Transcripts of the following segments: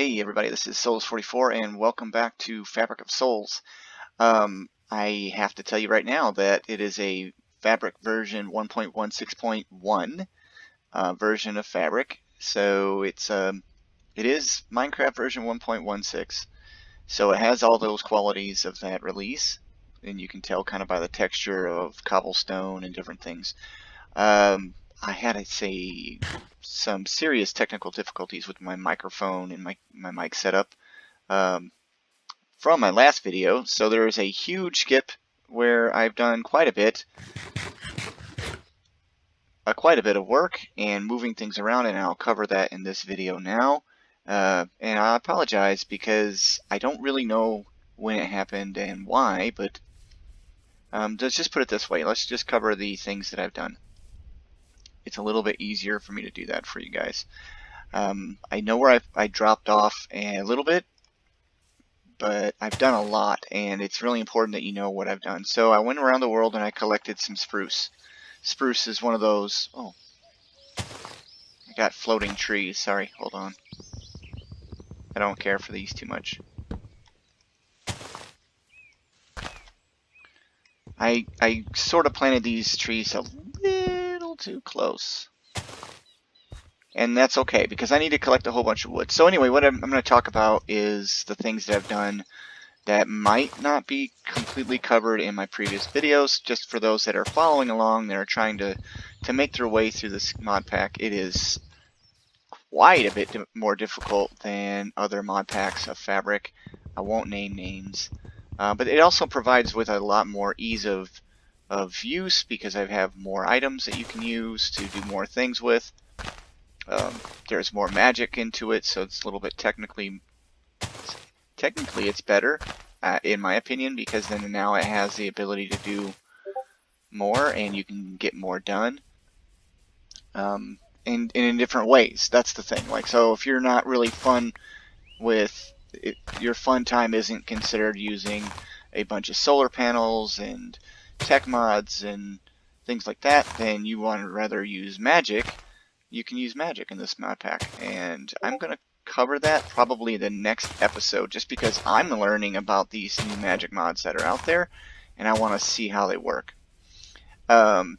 Hey everybody, this is Souls44 and welcome back to Fabric of Souls. I have to tell you right now that it is a Fabric version 1.16.1 version of Fabric. So it is Minecraft version 1.16. So it has all those qualities of that release, and you can tell kind of by the texture of cobblestone and different things. I had, I'd say, some serious technical difficulties with my microphone and my mic setup from my last video. So there is a huge skip where I've done quite a bit of work and moving things around, and I'll cover that in this video now. And I apologize because I don't really know when it happened and why, but let's just put it this way. Let's just cover the things that I've done. It's a little bit easier for me to do that for you guys. I know where I dropped off a little bit, but I've done a lot, and it's really important that you know what I've done. So I went around the world and I collected some spruce. Spruce is one of those... Oh, I got floating trees. Sorry, hold on. I don't care for these too much. I sort of planted these trees a little too close. And that's okay, because I need to collect a whole bunch of wood. So anyway, what I'm going to talk about is the things that I've done that might not be completely covered in my previous videos. Just for those that are following along, that are trying to make their way through this mod pack, it is quite a bit more difficult than other mod packs of Fabric. I won't name names. But it also provides with a lot more ease of use, because I have more items that you can use to do more things with. There's more magic into it, so it's a little bit technically it's better, in my opinion, because then now it has the ability to do more, and you can get more done, in different ways. That's the thing. Like, so if you're not really fun with it, your fun time isn't considered using a bunch of solar panels and tech mods and things like that, then you want to rather use magic. You can use magic in this mod pack, and I'm going to cover that probably the next episode, just because I'm learning about these new magic mods that are out there, and I want to see how they work. So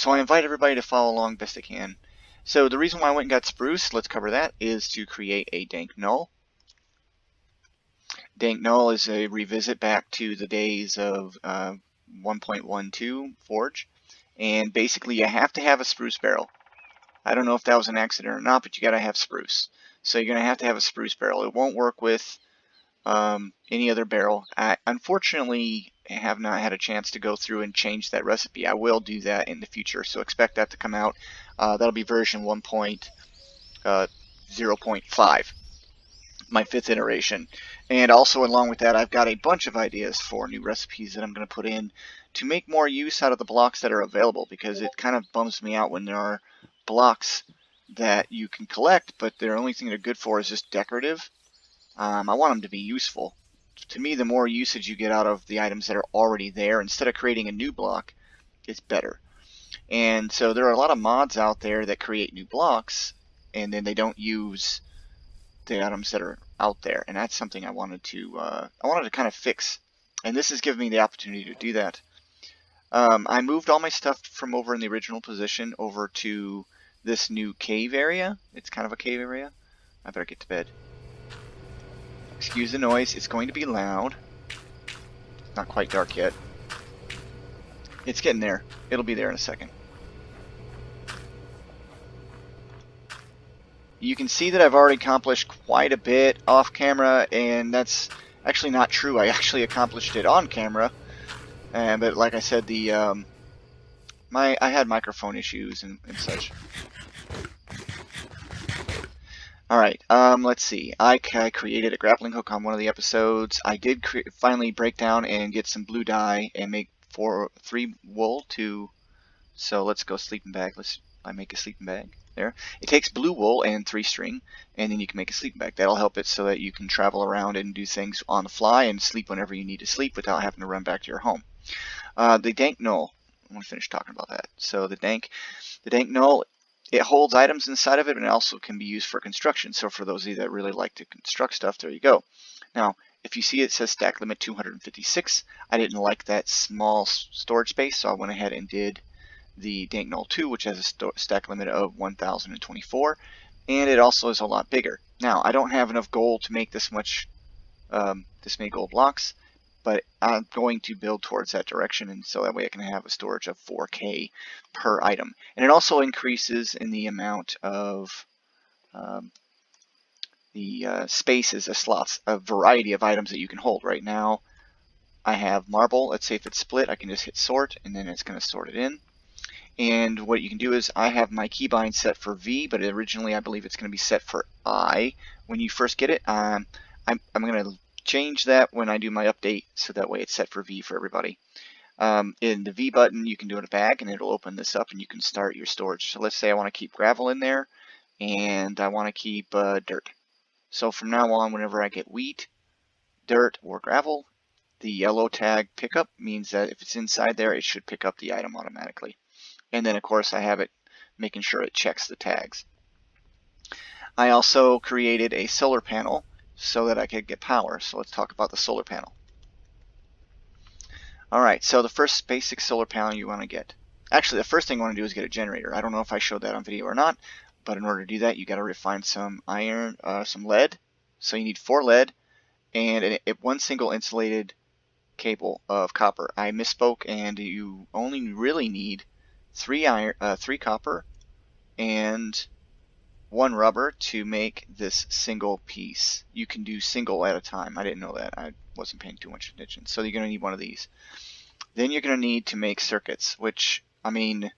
I invite everybody to follow along best they can. So the reason why I went and got spruce, let's cover that, is to create a dank null. Dank null is a revisit back to the days of 1.12 Forge, and basically you have to have a spruce barrel. I don't know if that was an accident or not, but you gotta have spruce. So you're gonna have to have a spruce barrel. It won't work with any other barrel. I unfortunately have not had a chance to go through and change that recipe. I will do that in the future, so expect that to come out. That'll be version 1.0.5, my 5th iteration. And also along with that, I've got a bunch of ideas for new recipes that I'm going to put in to make more use out of the blocks that are available, because it kind of bums me out when there are blocks that you can collect, but the only thing they're good for is just decorative. I want them to be useful. To me, the more usage you get out of the items that are already there, instead of creating a new block, it's better. And so there are a lot of mods out there that create new blocks, and then they don't use the items that are out there, and that's something I wanted to kind of fix. And this has given me the opportunity to do that. I moved all my stuff from over in the original position over to this new cave area. It's kind of a cave area. I better get to bed. Excuse the noise. It's going to be loud. It's not quite dark yet. It's getting there. It'll be there in a second. You can see that I've already accomplished quite a bit off camera, and that's actually not true. I actually accomplished it on camera. But like I said, I had microphone issues and such. Alright, let's see. I created a grappling hook on one of the episodes. I did finally break down and get some blue dye and make 3 wool too. So let's go sleeping bag. I make a sleeping bag. There. It takes blue wool and 3 string, and then you can make a sleeping bag. That'll help it so that you can travel around and do things on the fly and sleep whenever you need to sleep without having to run back to your home. The dank null. I want to finish talking about that. So the dank null it holds items inside of it, and it also can be used for construction. So for those of you that really like to construct stuff, there you go. Now, if you see it says stack limit 256, I didn't like that small storage space, so I went ahead and did the Dank Null 2, which has a stack limit of 1024, and it also is a lot bigger. Now, I don't have enough gold to make this many gold blocks, but I'm going to build towards that direction, and so that way I can have a storage of 4K per item. And it also increases in the amount of spaces, the slots, a variety of items that you can hold. Right now, I have marble. Let's say if it's split, I can just hit sort, and then it's going to sort it in. And what you can do is I have my keybind set for V, but originally I believe it's going to be set for I when you first get it. I'm going to change that when I do my update, so that way it's set for V for everybody. In the V button, you can do it in a bag, and it'll open this up, and you can start your storage. So let's say I want to keep gravel in there, and I want to keep dirt. So from now on, whenever I get wheat, dirt, or gravel, the yellow tag pickup means that if it's inside there, it should pick up the item automatically. And then, of course, I have it making sure it checks the tags. I also created a solar panel so that I could get power. So let's talk about the solar panel. Alright, so the first basic solar panel you want to get. Actually, the first thing you want to do is get a generator. I don't know if I showed that on video or not, but in order to do that, you got to refine some iron, some lead. So you need 4 lead and one single insulated cable of copper. I misspoke, and you only really need 3 copper and 1 rubber to make this single piece. You can do single at a time. I didn't know that. I wasn't paying too much attention. So you're going to need one of these. Then you're going to need to make circuits, which, I mean,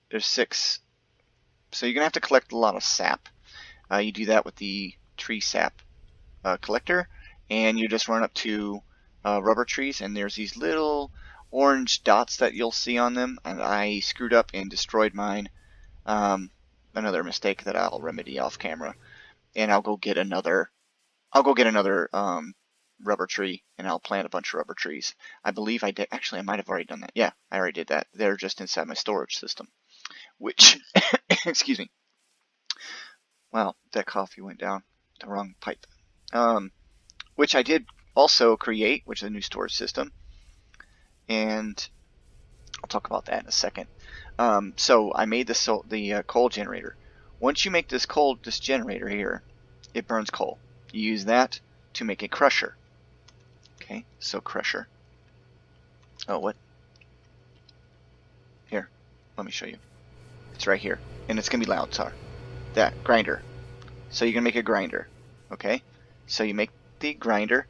there's 6. So you're going to have to collect a lot of sap. You do that with the tree sap collector, and you just run up to rubber trees, and there's these little orange dots that you'll see on them, and I screwed up and destroyed mine. Another mistake that I'll remedy off camera, and I'll go get another rubber tree, and I'll plant a bunch of rubber trees. I believe I did. Actually, I might have already done that. Yeah, I already did that. They're just inside my storage system, which excuse me. Wow, that coffee went down the wrong pipe. Which I did also create, which is a new storage system, and I'll talk about that in a second. So I made the coal generator. Once you make this generator here, it burns coal. You use that to make a crusher. Okay, so crusher. Oh, what? Here, let me show you. It's right here, and it's gonna be loud. Sorry. That grinder. So you're gonna make a grinder. Okay, so you make the grinder.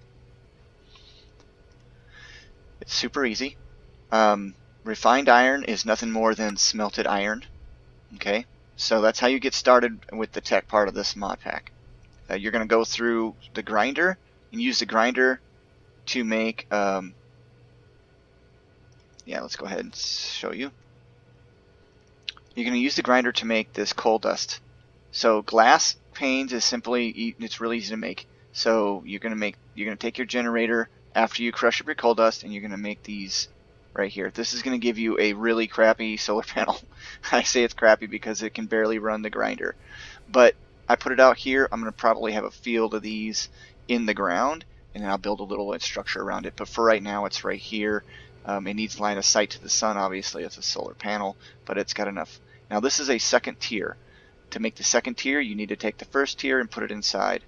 It's super easy. Refined iron is nothing more than smelted iron. Okay, so that's how you get started with the tech part of this mod pack. You're going to go through the grinder and use the grinder to make, yeah, let's go ahead and show you. You're going to use the grinder to make this coal dust. So glass panes is simply, it's really easy to make. So you're going to take your generator after you crush up your coal dust, and you're going to make these right here. This is going to give you a really crappy solar panel. I say it's crappy because it can barely run the grinder. But I put it out here. I'm going to probably have a field of these in the ground, and then I'll build a little structure around it. But for right now, it's right here. It needs line of sight to the sun. Obviously, it's a solar panel, but it's got enough. Now, this is a second tier. To make the second tier, you need to take the first tier and put it inside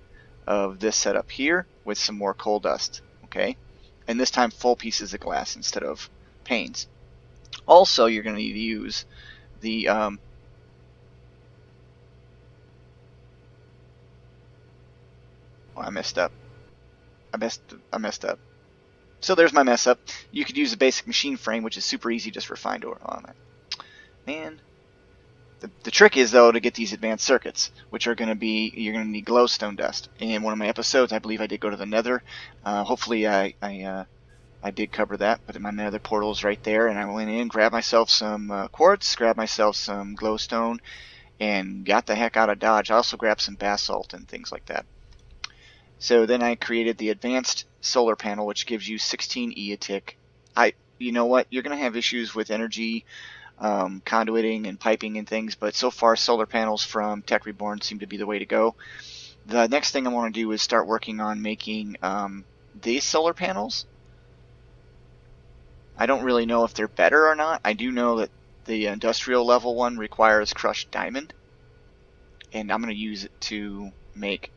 of this setup here with some more coal dust. Okay, and this time full pieces of glass instead of panes. Also, you're going to need to use the oh, I messed up. I messed up. So there's my mess up. You could use a basic machine frame, which is super easy, just refined on it. Man, the trick is though to get these advanced circuits, which are going to be, you're going to need glowstone dust. In one of my episodes, I believe I did go to the Nether. Hopefully I did cover that, but my Nether portal is right there, and I went in, grabbed myself some quartz, grabbed myself some glowstone, and got the heck out of Dodge. I also grabbed some basalt and things like that. So then I created the advanced solar panel, which gives you 16 E a tick. You know what? You're going to have issues with energy conduiting and piping and things, but so far solar panels from Tech Reborn seem to be the way to go. The next thing I want to do is start working on making these solar panels. I don't really know if they're better or not. I do know that the industrial level one requires crushed diamond, and I'm going to use it to make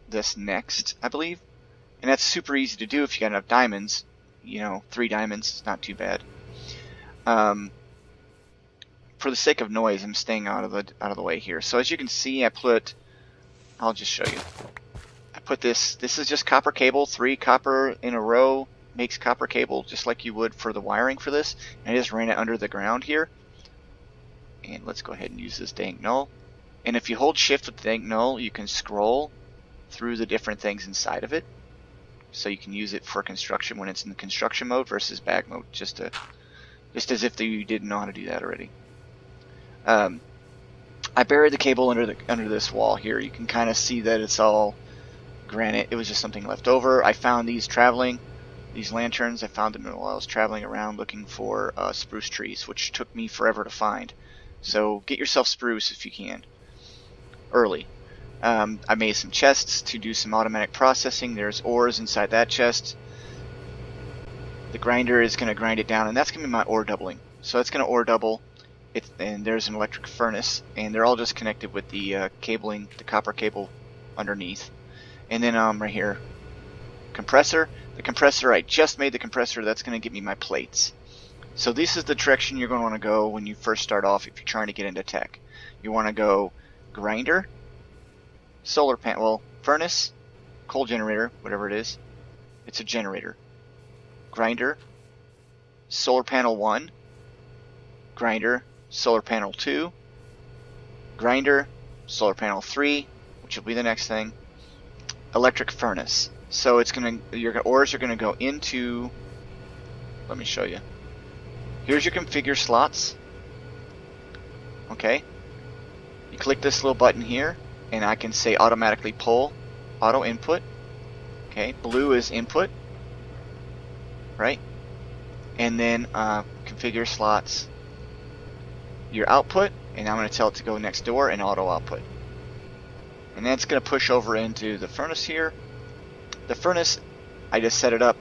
this next, I believe. And that's super easy to do if you got enough diamonds. You know, 3 diamonds is not too bad. For the sake of noise, I'm staying out of the way here. So as you can see, I'll just show you. I put this is just copper cable, 3 copper in a row makes copper cable, just like you would for the wiring for this. And I just ran it under the ground here. And let's go ahead and use this Dank null. And if you hold shift with the Dank null, you can scroll through the different things inside of it. So you can use it for construction when it's in the construction mode versus bag mode, just as if you didn't know how to do that already. I buried the cable under this wall here. You can kind of see that it's all granite. It was just something left over. I found these lanterns. I found them while I was traveling around looking for spruce trees, which took me forever to find. So get yourself spruce if you can, early. I made some chests to do some automatic processing. There's ores inside that chest. The grinder is going to grind it down, and that's going to be my ore doubling. So that's going to ore double. And there's an electric furnace, and they're all just connected with the cabling, the copper cable underneath. And then right here, compressor. The compressor, I just made the compressor. That's going to give me my plates. So this is the direction you're going to want to go when you first start off if you're trying to get into tech. You want to go grinder, solar panel, furnace, coal generator, whatever it is. It's a generator. Grinder, solar panel 1, grinder, solar panel 2, grinder, solar panel 3, which will be the next thing, electric furnace. So it's your ores are gonna go into, let me show you. Here's your configure slots. Okay. You click this little button here, and I can say automatically pull, auto input. Okay, blue is input, right? And then configure slots, your output, and I'm going to tell it to go next door and auto output. And that's going to push over into the furnace here. The furnace, I just set it up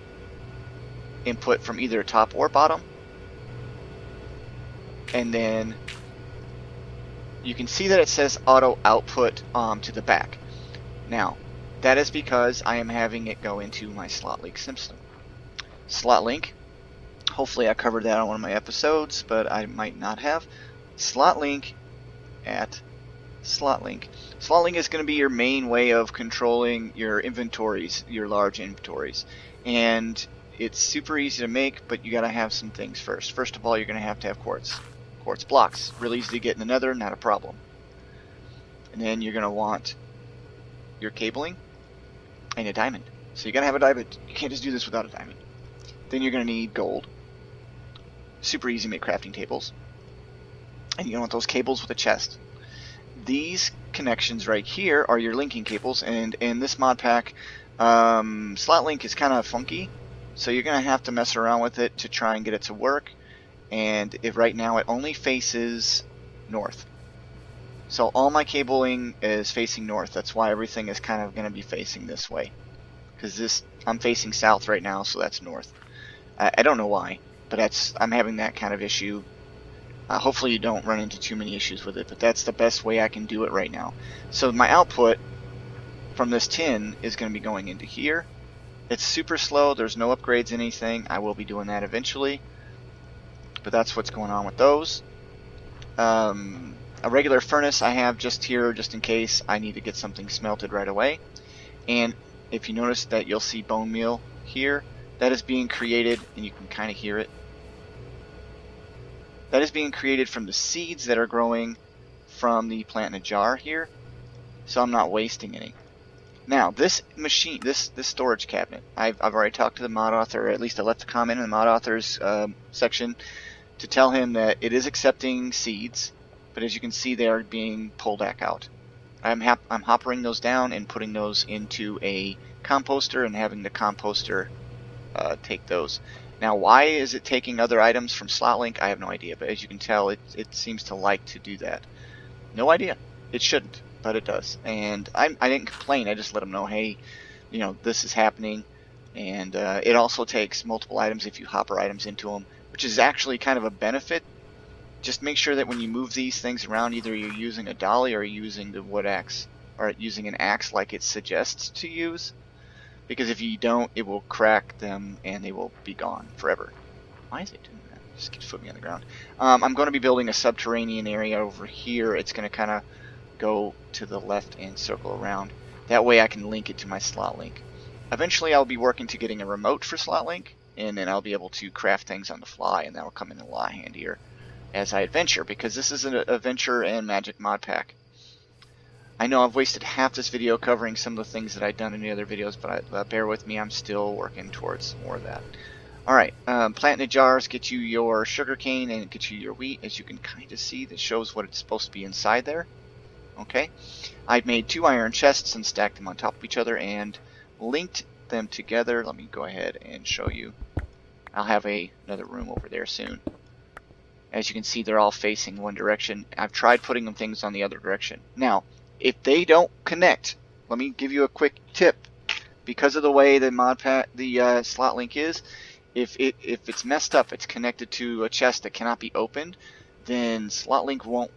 input from either top or bottom. And then you can see that it says auto output to the back. Now, that is because I am having it go into my slot link system. Slot link, hopefully I covered that on one of my episodes, but I might not have. Slot link at slot link. Slot link is going to be your main way of controlling your inventories, your large inventories. And it's super easy to make, but you got to have some things first. First of all, you're going to have quartz. Quartz blocks. Really easy to get in the nether, not a problem. And then you're going to want your cabling and a diamond. So you got to have a diamond. You can't just do this without a diamond. Then you're going to need gold. Super easy to make crafting tables. And you're going to want those cables with a chest. These connections right here are your linking cables, and in this mod pack, slot link is kind of funky, so you're going to have to mess around with it to try and get it to work. And right now it only faces north. So all my cabling is facing north. That's why everything is kind of going to be facing this way. Because I'm facing south right now, so that's north. I don't know why, but I'm having that kind of issue. Hopefully you don't run into too many issues with it, but that's the best way I can do it right now. So my output from this tin is going to be going into here. It's super slow. There's no upgrades, anything. I will be doing that eventually. But that's what's going on with those. A regular furnace I have just here, just in case I need to get something smelted right away. And if you notice that you'll see bone meal here, that is being created, and you can kind of hear it. That is being created from the seeds that are growing from the plant in a jar here. So I'm not wasting any. Now, this machine, this storage cabinet, I've already talked to the mod author, or at least I left a comment in the mod author's section to tell him that it is accepting seeds, but as you can see, they are being pulled back out. I'm hoppering those down and putting those into a composter and having the composter take those. Now, why is it taking other items from SlotLink? I have no idea, but as you can tell, it seems to like to do that. No idea. It shouldn't, but it does. And I didn't complain. I just let them know, hey, you know, this is happening. And it also takes multiple items if you hopper items into them, which is actually kind of a benefit. Just make sure that when you move these things around, either you're using a dolly or using the wood axe, or using an axe like it suggests to use. Because if you don't, it will crack them and they will be gone forever. Why is it doing that? Just keeps putting me on the ground. I'm going to be building a subterranean area over here. It's going to kind of go to the left and circle around. That way I can link it to my SlotLink. Eventually I'll be working to getting a remote for SlotLink, and then I'll be able to craft things on the fly, and that will come in a lot handier as I adventure, because this is an adventure and magic mod pack. I know I've wasted half this video covering some of the things that I've done in the other videos, but bear with me, I'm still working towards more of that. Alright, plant in the jars, get you your sugarcane and get you your wheat. As you can kind of see, that shows what it's supposed to be inside there. Okay, I've made 2 iron chests and stacked them on top of each other and linked them together. Let me go ahead and show you. I'll have another room over there soon. As you can see, they're all facing one direction. I've tried putting them things on the other direction. Now, if they don't connect, let me give you a quick tip. Because of the way the SlotLink is, if it's messed up, it's connected to a chest that cannot be opened, then SlotLink won't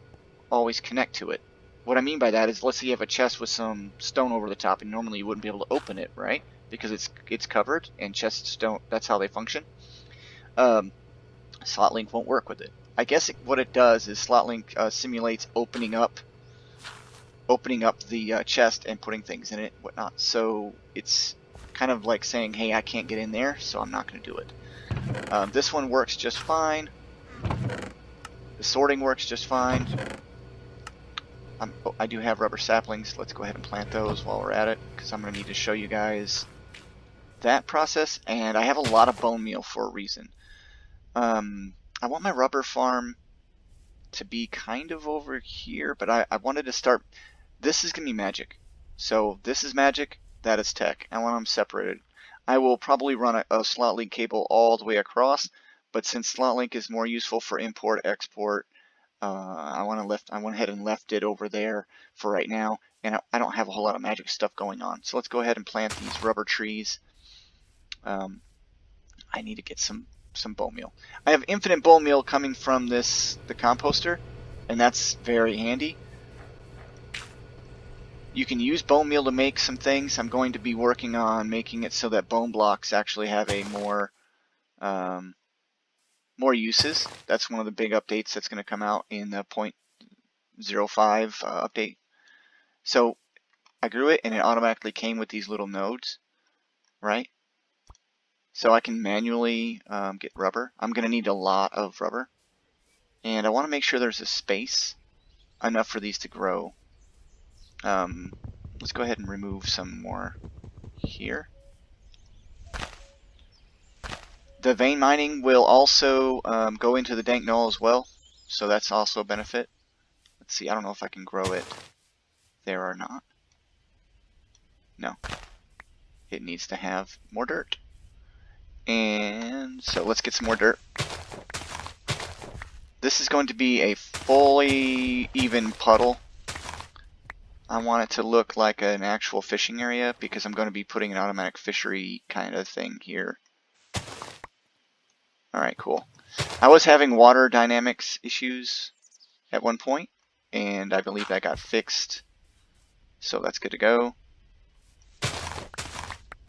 always connect to it. What I mean by that is, let's say you have a chest with some stone over the top, and normally you wouldn't be able to open it, right? Because it's covered, and chests don't. That's how they function. SlotLink won't work with it. I guess what it does is SlotLink simulates opening up the chest and putting things in it, whatnot. So it's kind of like saying, hey, I can't get in there, so I'm not going to do it. This one works just fine. The sorting works just fine. I do have rubber saplings. Let's go ahead and plant those while we're at it, because I'm going to need to show you guys that process. And I have a lot of bone meal for a reason. I want my rubber farm to be kind of over here, but I wanted to start. This is going to be magic. So this is magic, that is tech. I want them separated. I will probably run a SlotLink cable all the way across, but since SlotLink is more useful for import, export, I went ahead and left it over there for right now, and I don't have a whole lot of magic stuff going on. So let's go ahead and plant these rubber trees. I need to get some bone meal. I have infinite bone meal coming from the composter, and that's very handy. You can use bone meal to make some things. I'm going to be working on making it so that bone blocks actually have a more uses. That's one of the big updates that's going to come out in the 0.05 update. So I grew it, and it automatically came with these little nodes, right? So I can manually get rubber. I'm going to need a lot of rubber. And I want to make sure there's a space enough for these to grow. Let's go ahead and remove some more here. The vein mining will also go into the Dank null as well, so that's also a benefit. Let's see, I don't know if I can grow it there or not. No. It needs to have more dirt. And so let's get some more dirt. This is going to be a fully even puddle. I want it to look like an actual fishing area because I'm going to be putting an automatic fishery kind of thing here. Alright, cool. I was having water dynamics issues at one point, and I believe that got fixed. So that's good to go.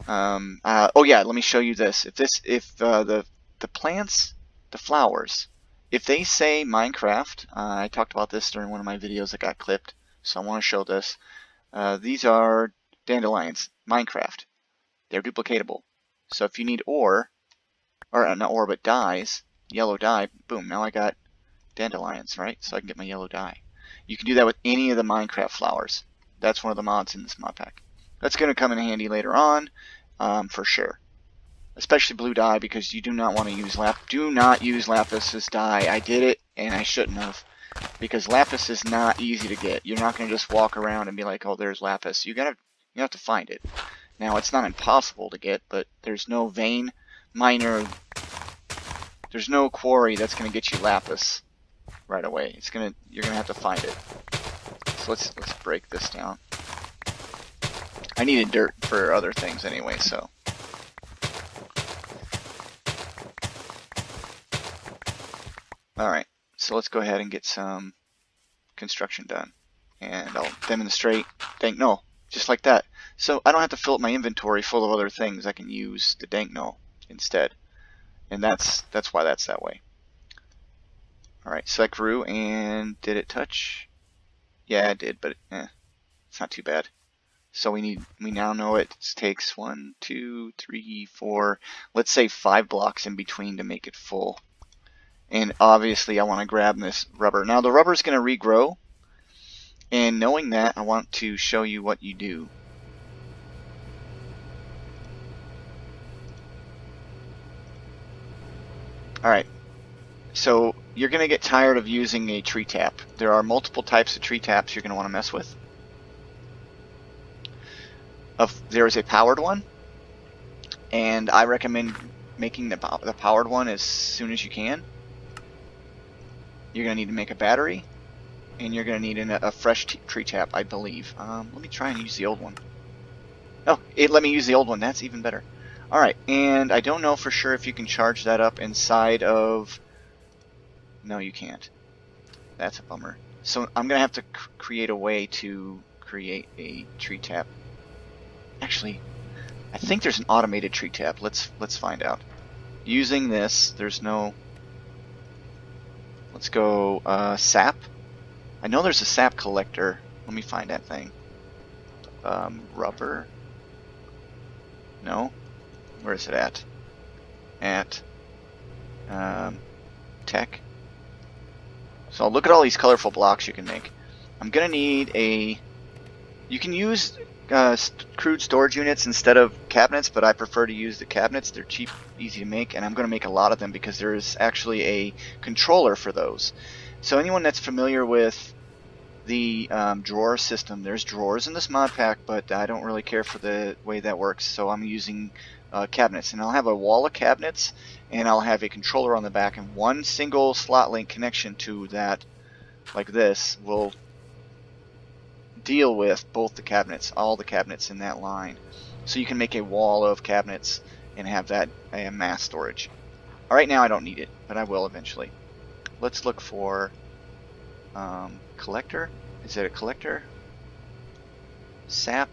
Oh yeah, let me show you this. If the plants, the flowers, if they say Minecraft, I talked about this during one of my videos that got clipped, so I want to show this. These are dandelions, Minecraft. They're duplicatable. So if you need ore, or not ore, but dyes, yellow dye, boom, now I got dandelions, right? So I can get my yellow dye. You can do that with any of the Minecraft flowers. That's one of the mods in this mod pack. That's going to come in handy later on, for sure. Especially blue dye, because you do not want to use do not use lapis as dye. I did it, and I shouldn't have, because lapis is not easy to get. You're not going to just walk around and be like, oh, there's lapis. You have to find it. Now, it's not impossible to get, but there's no vein miner There's no quarry that's going to get you lapis right away. You're gonna have to find it. So let's break this down. I needed dirt for other things anyway, so. Alright, so let's go ahead and get some construction done. And I'll demonstrate Dank null, just like that. So I don't have to fill up my inventory full of other things. I can use the Dank null instead. And that's why that's that way. Alright, so that grew, and did it touch? Yeah, it did, but it's not too bad. So we now know it takes 1, 2, 3, 4, let's say 5 blocks in between to make it full. And obviously I want to grab this rubber. Now the rubber is going to regrow, and knowing that, I want to show you what you do. Alright, so you're going to get tired of using a tree tap. There are multiple types of tree taps you're going to want to mess with. There is a powered one, and I recommend making the powered one as soon as you can. You're going to need to make a battery, and you're going to need a fresh tree tap, I believe. Let me try and use the old one. Oh, it let me use the old one. That's even better. Alright, and I don't know for sure if you can charge that up inside of... No, you can't. That's a bummer. So I'm going to have to create a way to create a tree tap. Actually, I think there's an automated tree tap. Let's find out. Using this, there's no... Let's go sap. I know there's a sap collector. Let me find that thing. Rubber. No. Where is it at? At tech. So look at all these colorful blocks you can make. I'm gonna need a... You can use crude storage units instead of cabinets, but I prefer to use the cabinets. They're cheap, easy to make, and I'm going to make a lot of them because there is actually a controller for those. So anyone that's familiar with the drawer system, there's drawers in this mod pack, but I don't really care for the way that works, so I'm using cabinets. And I'll have a wall of cabinets, and I'll have a controller on the back, and one single slot link connection to that, like this, will deal with both the cabinets, all the cabinets in that line. So you can make a wall of cabinets and have that mass storage. Right now I don't need it, but I will eventually. Let's look for collector. Is it a collector? Sap.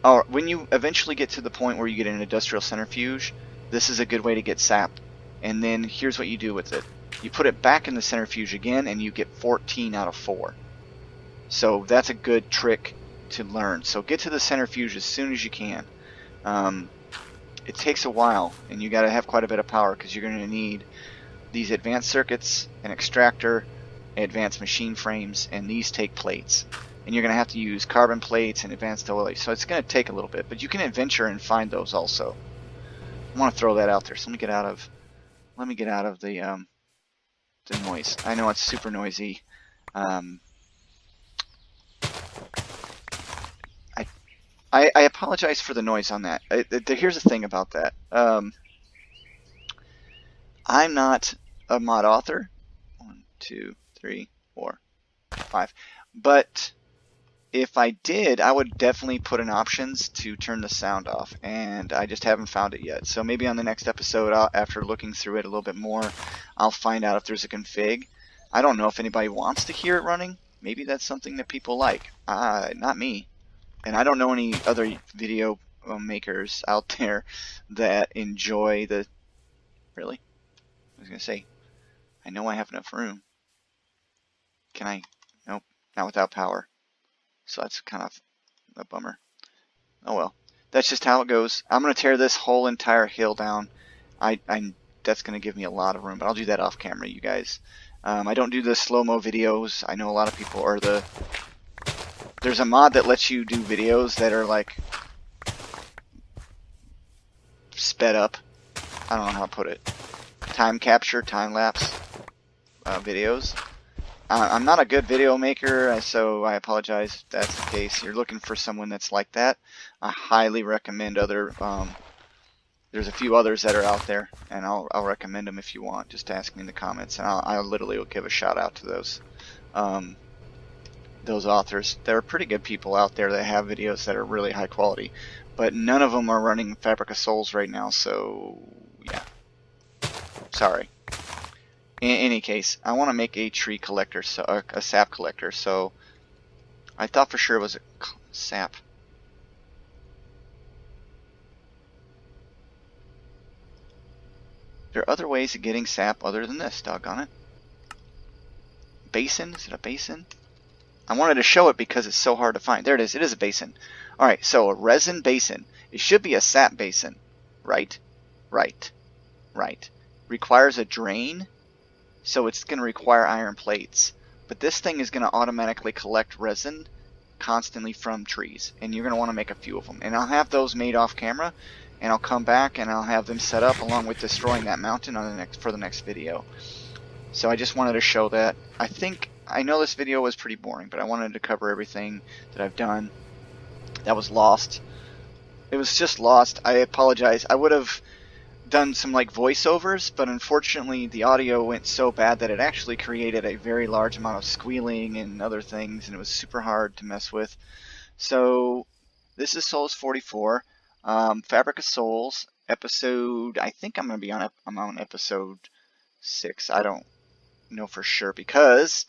Oh, when you eventually get to the point where you get an industrial centrifuge, this is a good way to get sap. And then here's what you do with it. You put it back in the centrifuge again, and you get 14 out of 4. So that's a good trick to learn. So get to the centrifuge as soon as you can. It takes a while, and you got to have quite a bit of power because you're going to need these advanced circuits, an extractor, advanced machine frames, and these take plates. And you're going to have to use carbon plates and advanced alloys. So it's going to take a little bit, but you can adventure and find those also. I want to throw that out there. So let me get out of the noise. I know it's super noisy. I apologize for the noise on that. Here's the thing about that. I'm not a mod author. 1, 2, 3, 4, 5. But if I did, I would definitely put in options to turn the sound off, and I just haven't found it yet. So maybe on the next episode, after looking through it a little bit more, I'll find out if there's a config. I don't know if anybody wants to hear it running. Maybe that's something that people like. Not me. And I don't know any other video makers out there that enjoy the... Really? I was going to say, I know I have enough room. Can I? Nope, not without power. So that's kind of a bummer. Oh well. That's just how it goes. I'm going to tear this whole entire hill down. That's going to give me a lot of room, but I'll do that off camera, you guys. I don't do the slow-mo videos. I know a lot of people are the... There's a mod that lets you do videos that are like sped up. I don't know how to put it. Time capture, time lapse videos. I'm not a good video maker, so I apologize if that's the case. You're looking for someone that's like that. I highly recommend other There's a few others that are out there, and I'll recommend them if you want. Just ask me in the comments, and I'll literally will give a shout out to those authors. There are pretty good people out there that have videos that are really high quality, but none of them are running Fabric of Souls right now, so yeah. Sorry. In any case, I want to make a tree collector, so a sap collector, so I thought for sure it was a sap. There are other ways of getting sap other than this, doggone it. Basin? Is it a basin? I wanted to show it because it's so hard to find. There it is. It is a basin. Alright, so a resin basin. It should be a sap basin. Right? Right. Right. Requires a drain, so it's going to require iron plates. But this thing is going to automatically collect resin constantly from trees. And you're going to want to make a few of them. And I'll have those made off camera. And I'll come back and I'll have them set up along with destroying that mountain on for the next video. So I just wanted to show that. I know this video was pretty boring, but I wanted to cover everything that I've done that was lost. It was just lost. I apologize. I would have done some like voiceovers, but unfortunately the audio went so bad that it actually created a very large amount of squealing and other things, and it was super hard to mess with. So this is Souls 44. Fabric of Souls episode. I think I'm on episode 6. I don't know for sure because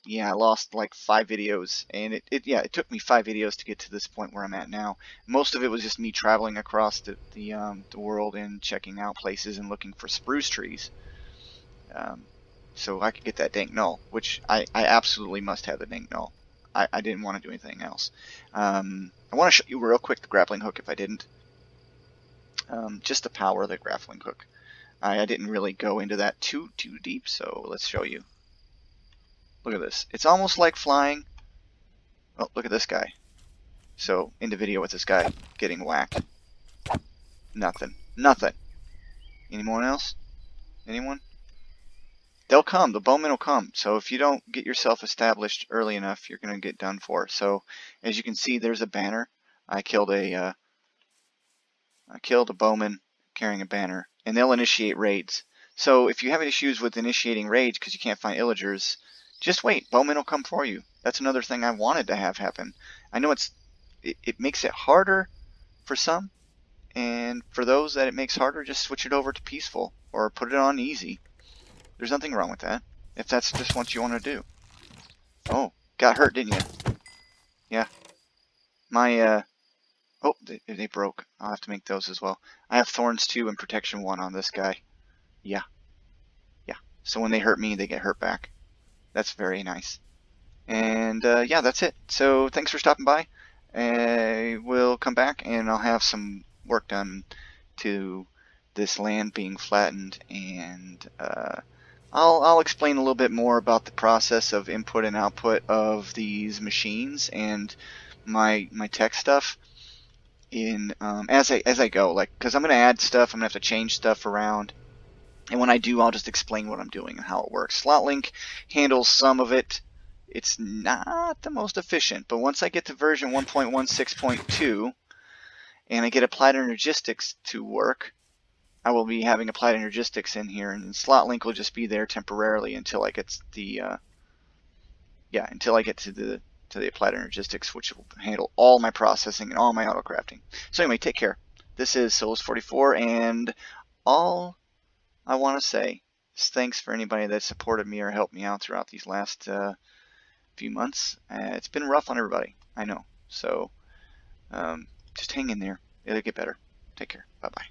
yeah, I lost like 5 videos, and it took me 5 videos to get to this point where I'm at now. Most of it was just me traveling across the world and checking out places and looking for spruce trees, so I could get that dank null, which I absolutely must have the dank null. I didn't want to do anything else. I want to show you real quick the grappling hook if I didn't. Just the power of the grappling hook. I didn't really go into that too deep, so let's show you. Look at this. It's almost like flying. Oh, look at this guy. So, in the video with this guy getting whacked. Nothing. Nothing. Anyone else? Anyone? They'll come. The bowmen will come. So if you don't get yourself established early enough, you're going to get done for. So, as you can see, there's a banner. I killed a bowman carrying a banner, and they'll initiate raids. So if you have issues with initiating raids because you can't find illagers, just wait. Bowmen will come for you. That's another thing I wanted to have happen. I know it makes it harder for some, and for those that it makes harder, just switch it over to peaceful or put it on easy. There's nothing wrong with that if that's just what you want to do. Oh, got hurt, didn't you? Yeah. My oh, they broke. I'll have to make those as well. I have Thorns 2 and Protection 1 on this guy. Yeah. Yeah. So when they hurt me, they get hurt back. That's very nice. And yeah, that's it. So thanks for stopping by. We'll come back and I'll have some work done to this land being flattened, and I'll explain a little bit more about the process of input and output of these machines and my tech stuff in as I go, like, because I'm gonna add stuff, I'm gonna have to change stuff around, and when I do, I'll just explain what I'm doing and how it works. SlotLink handles some of it. It's not the most efficient, but once I get to version 1.16.2 and I get applied energistics to work, I will be having applied energistics in here, and SlotLink will just be there temporarily until I get the until I get to the applied energistics, which will handle all my processing and all my auto crafting. So anyway, take care. This is Souls 44, and all I want to say is thanks for anybody that supported me or helped me out throughout these last few months. It's been rough on everybody, I know. So just hang in there. It'll get better. Take care. Bye-bye.